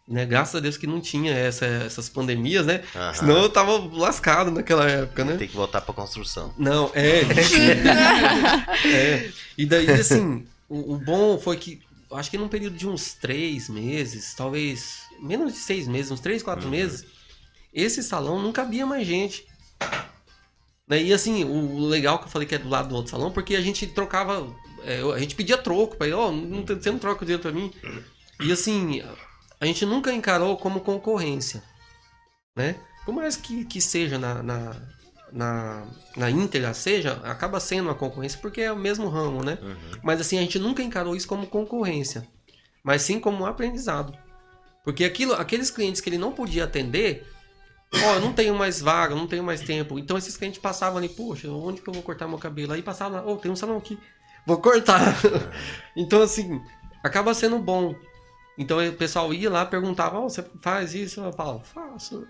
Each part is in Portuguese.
né? Graças a Deus que não tinha essas pandemias, né? Aham. Senão eu tava lascado naquela época, né? Tem que voltar pra construção. Não, E daí, assim, o bom foi que, eu acho que num período de uns 3 meses, talvez menos de 6 meses, uns 3, 4 meses, esse salão não cabia mais gente. Né? E assim, o legal que eu falei que é do lado do outro salão, porque a gente trocava, a gente pedia troco pra ele, ó, você não troca o dinheiro pra mim. E assim, a gente nunca encarou como concorrência, né? Por mais que seja na íntegra, seja, acaba sendo uma concorrência porque é o mesmo ramo, né? Mas assim, a gente nunca encarou isso como concorrência, mas sim como um aprendizado. Porque aqueles clientes que ele não podia atender, ó, eu não tenho mais vaga, não tenho mais tempo. Então esses clientes passavam ali, poxa, onde que eu vou cortar meu cabelo? Aí passavam lá, tem um salão aqui, vou cortar. Então assim, acaba sendo bom. Então o pessoal ia lá, perguntava, você faz isso? Eu falo, faço.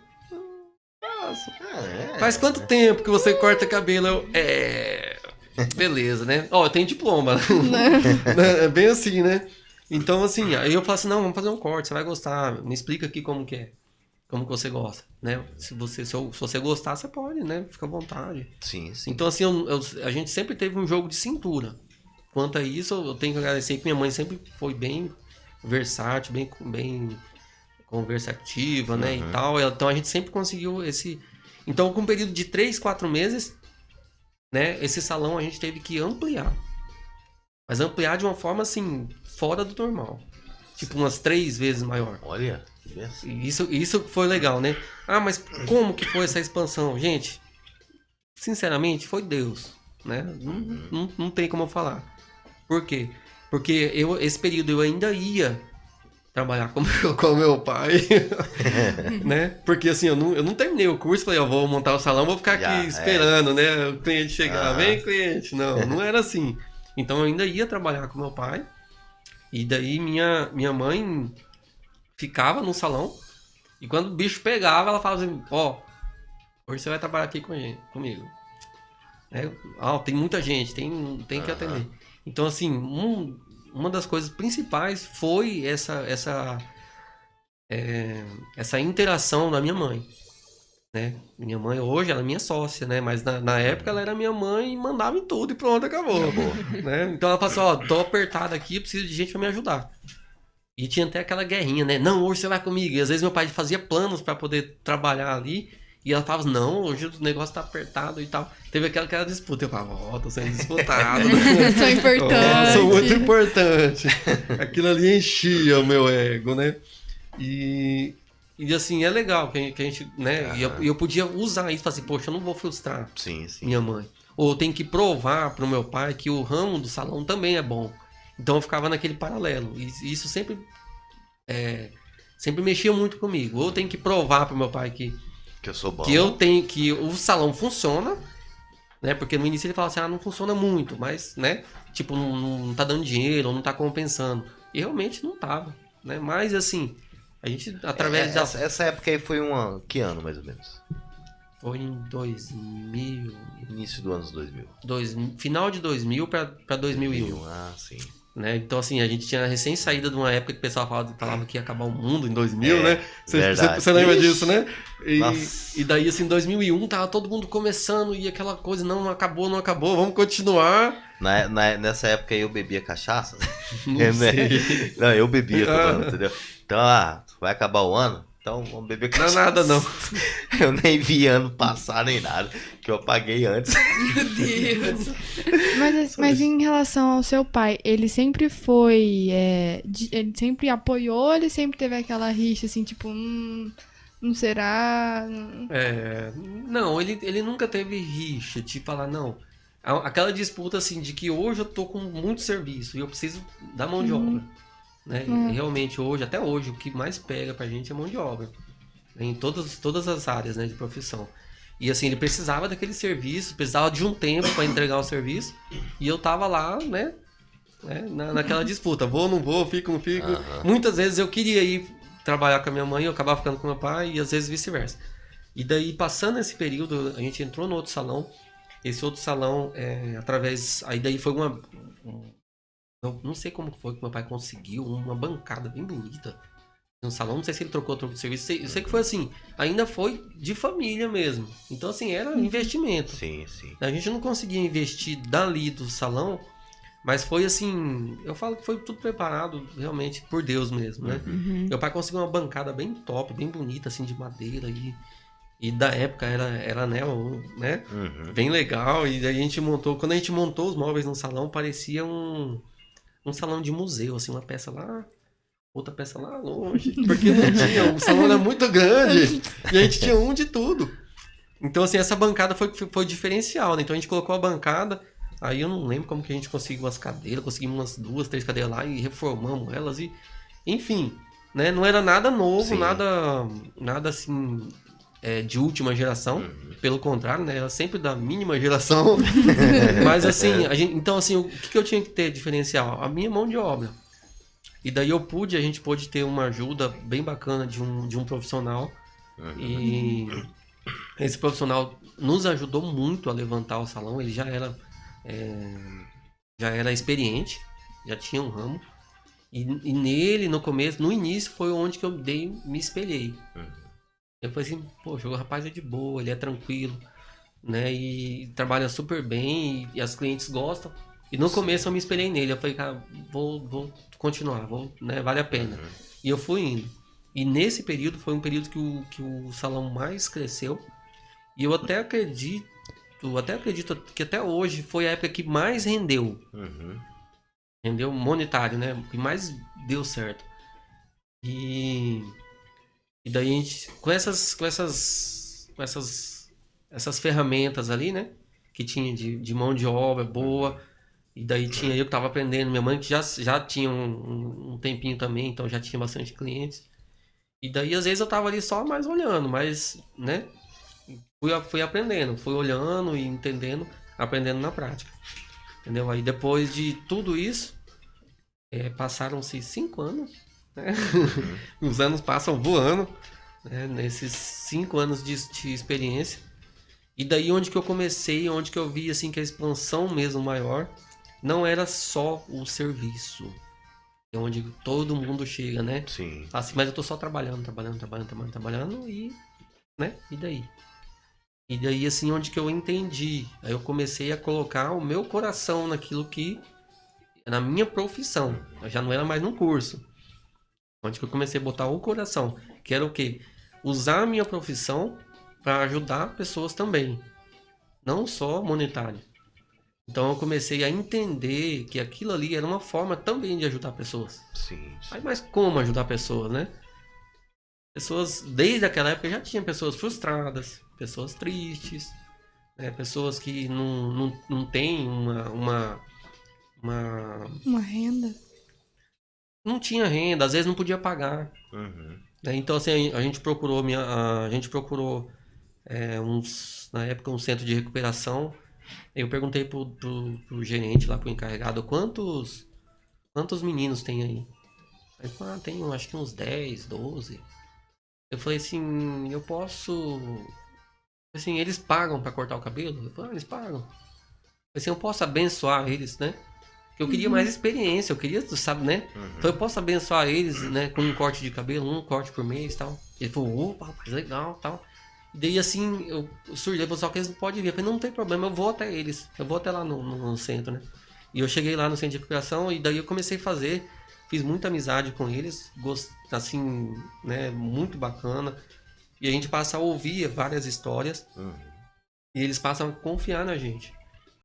Faz quanto tempo que você corta cabelo? Beleza, né? Ó, eu tenho diploma. É bem assim, né? Então, assim, aí eu falo assim, não, vamos fazer um corte, você vai gostar. Me explica aqui como que é. Como que você gosta, né? Se você gostar, você pode, né? Fica à vontade. Sim, sim. Então, assim, a gente sempre teve um jogo de cintura. Quanto a isso, eu tenho que agradecer que minha mãe sempre foi bem versátil, bem conversativa, né, e tal. Então a gente sempre conseguiu esse... Então, com um período de 3, 4 meses, né, esse salão a gente teve que ampliar. Mas ampliar de uma forma, assim, fora do normal. Tipo, umas 3 vezes maior. Olha, que benção. E isso foi legal, né? Ah, mas como que foi essa expansão? Gente, sinceramente, foi Deus, né? Não tem como eu falar. Por quê? Porque esse período eu ainda ia trabalhar com o meu pai, né? Porque assim, eu não terminei o curso, falei, eu vou montar o salão, vou ficar Já, aqui esperando, né? O cliente chegar, Ah. vem cliente. Não era assim. Então eu ainda ia trabalhar com meu pai, e daí minha mãe ficava no salão, e quando o bicho pegava, ela falava assim, ó, hoje você vai trabalhar aqui comigo. Né? Ah, tem muita gente, tem que atender. Então assim, uma das coisas principais foi essa interação da minha mãe, né? Minha mãe hoje, ela é minha sócia, né? Mas na época ela era minha mãe e mandava em tudo e pronto, acabou. Né? Então ela falou assim, ó, tô apertada aqui, eu preciso de gente pra me ajudar. E tinha até aquela guerrinha, né? Não, hoje você vai comigo. E às vezes meu pai fazia planos pra poder trabalhar ali. E ela falava, não, hoje o negócio tá apertado e tal. Teve aquela disputa. Eu falava, ó, tô sendo disputado. Sou importante. Sou muito importante. Aquilo ali enchia o meu ego, né? E assim, é legal que a gente, né? E eu podia usar isso, falar assim, poxa, eu não vou frustrar Sim, sim. minha mãe. Ou eu tenho que provar pro meu pai que o ramo do salão também é bom. Então eu ficava naquele paralelo. E isso sempre mexia muito comigo. Ou eu tenho que provar pro meu pai que Que eu sou bom. que o salão funciona, né? Porque no início ele falava assim, não funciona muito, mas, né? Tipo, não tá dando dinheiro, ou não tá compensando. E realmente não tava, né? Mas assim, a gente, através Essa época aí foi que ano, mais ou menos? Foi em 2000... Início do anos 2000. Final de 2000 pra 2001. Ah, sim. Né? Então, assim, a gente tinha recém saída de uma época que o pessoal falava que ia acabar o mundo em 2000, né? Você lembra disso, né? E daí, assim, em 2001 tava todo mundo começando e aquela coisa, não acabou, vamos continuar. Nessa época aí eu bebia cachaça. Não sei. Não, eu bebia, entendeu? Então, vai acabar o ano? Então vamos beber cachaça. Não é nada, não. Eu nem vi ano passar nem nada, que eu paguei antes. Meu Deus. Mas em relação ao seu pai, ele sempre foi. Ele sempre apoiou, ele sempre teve aquela rixa assim, tipo, não será. Não, ele nunca teve rixa de falar, não. Aquela disputa assim de que hoje eu tô com muito serviço e eu preciso da mão de obra. Né? Realmente hoje, até hoje, o que mais pega pra gente é mão de obra. Né? Em todas as áreas, né, de profissão. E assim, ele precisava daquele serviço, precisava de um tempo para entregar o serviço. E eu tava lá, né naquela disputa. Vou, não vou, fico, não fico. Muitas vezes eu queria ir trabalhar com a minha mãe, eu acabava ficando com meu pai, e às vezes vice-versa. E daí, passando esse período, a gente entrou no outro salão. Esse outro salão, aí daí foi eu não sei como foi que meu pai conseguiu uma bancada bem bonita. no salão, não sei se ele trocou de serviço, eu sei que foi assim, ainda foi de família mesmo. Então, assim, era investimento. Sim, sim. A gente não conseguia investir dali do salão, mas foi assim, eu falo que foi tudo preparado realmente por Deus mesmo, né? Meu pai conseguiu uma bancada bem top, bem bonita, assim, de madeira e da época era né, bem legal. E a gente montou, quando a gente montou os móveis no salão, parecia um salão de museu, assim, uma peça lá, outra peça lá longe, porque não tinha, o salão era muito grande e a gente tinha um de tudo. Então, assim, essa bancada foi diferencial, né? Então a gente colocou a bancada, aí eu não lembro como que a gente conseguiu as cadeiras, conseguimos umas 2, 3 cadeiras lá e reformamos elas e, enfim, né? Não era nada novo, Sim. nada assim, de última geração, pelo contrário, né? Era sempre da mínima geração, mas assim, então assim, o que eu tinha que ter diferencial? A minha mão de obra. E daí a gente pôde ter uma ajuda bem bacana de um profissional. E esse profissional nos ajudou muito a levantar o salão. Ele já era experiente, já tinha um ramo. E nele, no início, foi onde que eu me espelhei. Eu falei assim, poxa, o rapaz é de boa, ele é tranquilo, né? E trabalha super bem e as clientes gostam. E no começo eu me espelhei nele. Eu falei, cara, vou continuar, né? Vale a pena. E eu fui indo. E nesse período foi um período que o salão mais cresceu. E eu até acredito que até hoje foi a época que mais rendeu. Rendeu monetário, né? Que mais deu certo. E daí a gente, com essas ferramentas ali, né? Que tinha de mão de obra boa. E daí tinha eu que tava aprendendo, minha mãe que já tinha um tempinho também, então já tinha bastante clientes. E daí às vezes eu tava ali só mais olhando, mas, né? Fui aprendendo, fui olhando e entendendo, aprendendo na prática. Entendeu? Aí depois de tudo isso, passaram-se 5 anos, né? Os anos passam voando, né? Nesses 5 anos de experiência. E daí onde que eu comecei, onde que eu vi assim que a expansão mesmo maior não era só o serviço. É onde todo mundo chega, né? Sim. Assim, mas eu tô só trabalhando e, né? E daí? E daí, assim, onde que eu entendi. Aí eu comecei a colocar o meu coração naquilo que... na minha profissão. Eu já não era mais num curso. Onde que eu comecei a botar o coração. Que era o quê? Usar a minha profissão para ajudar pessoas também. Não só monetário. Então eu comecei a entender que aquilo ali era uma forma também de ajudar pessoas. Sim. Aí, mas como ajudar pessoas, né? Pessoas, desde aquela época já tinha pessoas frustradas, pessoas tristes, né? Pessoas que não têm uma renda. Não tinha renda, às vezes não podia pagar. Né? Então assim, a gente procurou na época um centro de recuperação. Eu perguntei pro gerente lá, pro encarregado, quantos meninos tem aí? Ele falou, tem acho que uns 10, 12. Eu falei assim, eu posso... Assim, eles pagam pra cortar o cabelo? Ele falou, eles pagam. Eu falei assim, eu posso abençoar eles, né? Porque eu queria mais experiência, eu queria, sabe, né? Então eu posso abençoar eles, né? Com um corte de cabelo, um corte por mês e tal. Ele falou, opa, rapaz, legal, tal. E daí assim, eu surgiu, só que eles não podem vir. Eu falei, não tem problema, eu vou até eles. Eu vou até lá no centro, né? E eu cheguei lá no centro de recuperação e daí eu comecei a fazer. Fiz muita amizade com eles, assim, né? Muito bacana. E a gente passa a ouvir várias histórias. E eles passam a confiar na gente.